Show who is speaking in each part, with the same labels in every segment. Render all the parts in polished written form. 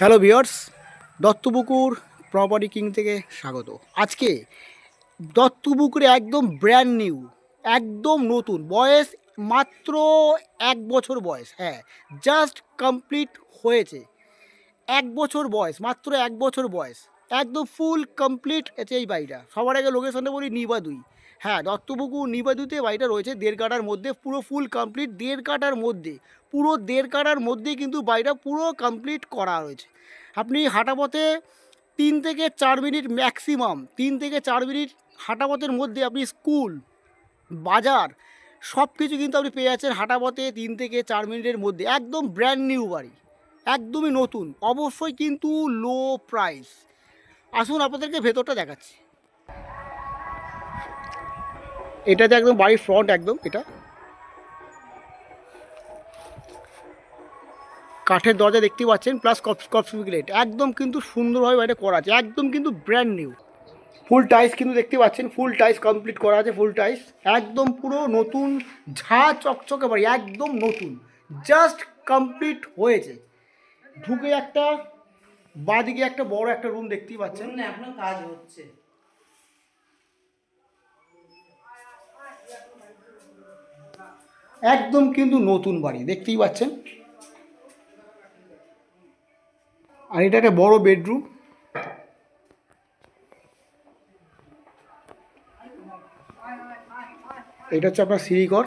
Speaker 1: Hello viewers, Duttapukur property king থেকে স্বাগত। আজকে দত্তপুকুরে একদম ব্র্যান্ড নিউ, একদম নতুন, বয়স মাত্র 1 বছর বয়স। হ্যাঁ, জাস্ট কমপ্লিট হয়েছে। 1 বছর বয়স, মাত্র 1 বছর বয়স, একদম ফুল কমপ্লিট আছে এই বাড়িটা। সবার আগে লোকেশনটা বলি, নিবাদুই। হ্যাঁ, দত্তপুকুর নিবাদুতে বাড়িটা রয়েছে, 1.5 কাঠার মধ্যে, পুরো ফুল কমপ্লিট 1.5 কাঠার মধ্যে। পুরো 1.5 কাঠার মধ্যেই কিন্তু বাড়িটা পুরো কমপ্লিট করা রয়েছে। আপনি হাঁটাপথে 3 থেকে 4 মিনিট ম্যাক্সিমাম, 3 থেকে 4 মিনিট হাঁটাপথের মধ্যে আপনি স্কুল, বাজার সব কিছু কিন্তু আপনি পেয়ে যাচ্ছেন হাঁটাপথে 3 থেকে 4 মিনিটের মধ্যে। একদম ব্র্যান্ড নিউ বাড়ি, একদমই নতুন, অবশ্যই কিন্তু লো প্রাইস। আসুন আপনাদেরকে ভেতরটা দেখাচ্ছি। এটাতে একদম বাড়ির ফ্রন্ট, একদম এটা কাঠের দরজা দেখতে পাচ্ছেন, প্লাস কসমিক লাইট, একদম কিন্তু সুন্দরভাবে বাড়িটা করা আছে, একদম কিন্তু ব্র্যান্ড নিউ। ফুল টাইস কিন্তু দেখতে পাচ্ছেন, ফুল টাইস কমপ্লিট করা আছে, ফুল টাইস একদম পুরো নতুন, ঝা চকচকে বাড়ি, একদম নতুন, জাস্ট কমপ্লিট হয়েছে। ঢুকে একটা বাঁদিকে একটা বড় একটা রুম দেখতেই পাচ্ছেন,
Speaker 2: এখনো কাজ হচ্ছে।
Speaker 1: একদম কিন্তু নতুন বাড়ি দেখতেই পাচ্ছেন। আর এটা একটা বড় বেডরুম। এটা হচ্ছে আপনার সিঁড়িঘর।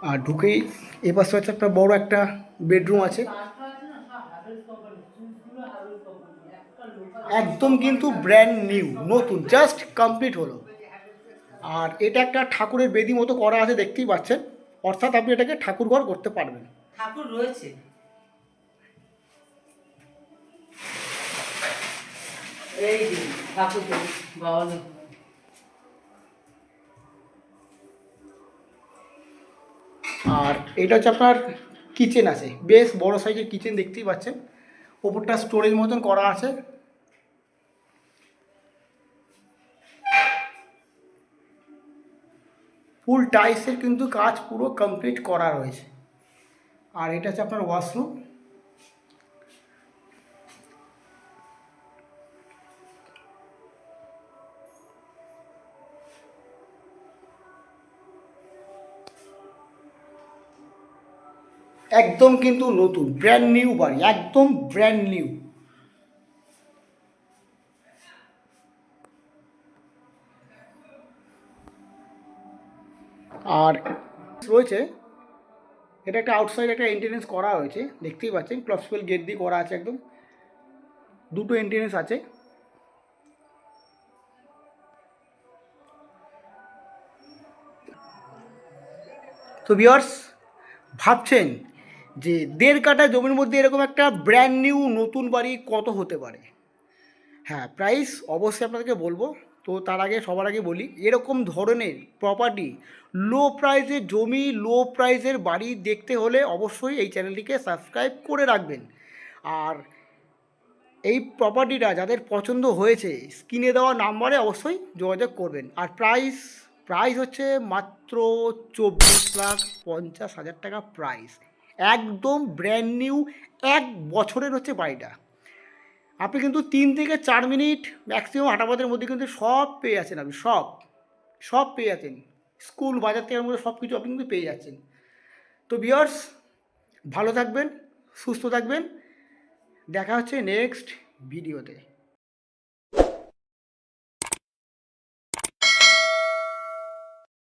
Speaker 1: আর ঢুকেই এপাশে হচ্ছে একটা বড় একটা বেডরুম আছে, একদম কিন্তু ব্র্যান্ড নিউ, নতুন, জাস্ট কমপ্লিট হলো। আর এটা একটা ঠাকুরের বেদি মতো করা আছে দেখতেই পাচ্ছেন, অর্থাৎ আপনি এটাকে ঠাকুর ঘর করতে পারবেন।
Speaker 2: ঠাকুর রয়েছে, এই যে ঠাকুর বাবা।
Speaker 1: আর এটা হচ্ছে আপনার কিচেন আছে, বেশ বড় সাইজের কিচেন দেখতেই পাচ্ছেন, ওপরটা স্টোরেজ মতন করা আছে। ফুল টাইলসের কিন্তু কাজ পুরো কমপ্লিট করা রয়েছে। আর এটা হচ্ছে আপনার ওয়াশরুম। একদম কিন্তু নতুন, ব্র্যান্ড নিউ বাড়ি, একদম ব্র্যান্ড নিউ। আর রয়েছে, এটা একটা আউটসাইড একটা এন্ট্রেন্স করা হয়েছে দেখতেই পাচ্ছেন, ক্লপসপেল গেট দিয়ে করা আছে, একদম দুটো এন্ট্রেন্স আছে। তো ভিউয়ার্স, ভাবছেন যে 1.5 কাঠা জমির মধ্যে এরকম একটা ব্র্যান্ড নিউ নতুন বাড়ি কত হতে পারে? হ্যাঁ, প্রাইস অবশ্যই আপনাদেরকে বলবো। তো তার আগে, সবার আগে বলি, এরকম ধরনের প্রপার্টি, লো প্রাইসের জমি, লো প্রাইসের বাড়ি দেখতে হলে অবশ্যই এই চ্যানেলটিকে সাবস্ক্রাইব করে রাখবেন। আর এই প্রপার্টিটা যাদের পছন্দ হয়েছে, স্ক্রিনে দেওয়া নাম্বারে অবশ্যই যোগাযোগ করবেন। আর প্রাইস প্রাইস হচ্ছে মাত্র 24,50,000 টাকা প্রাইস, একদম ব্র্যান্ড নিউ, 1 বছরের হচ্ছে বাড়িটা। আপনি কিন্তু 3 থেকে 4 মিনিট ম্যাক্সিমাম হাঁটাপথের মধ্যে কিন্তু সব পেয়ে যাচ্ছেন, আপনি সব সব পেয়ে যাচ্ছেন, স্কুল, বাজার থেকে মধ্যে সব কিছু আপনি কিন্তু পেয়ে যাচ্ছেন। তো ভিউয়ার্স, ভালো থাকবেন, সুস্থ থাকবেন, দেখা হচ্ছে নেক্সট ভিডিওতে।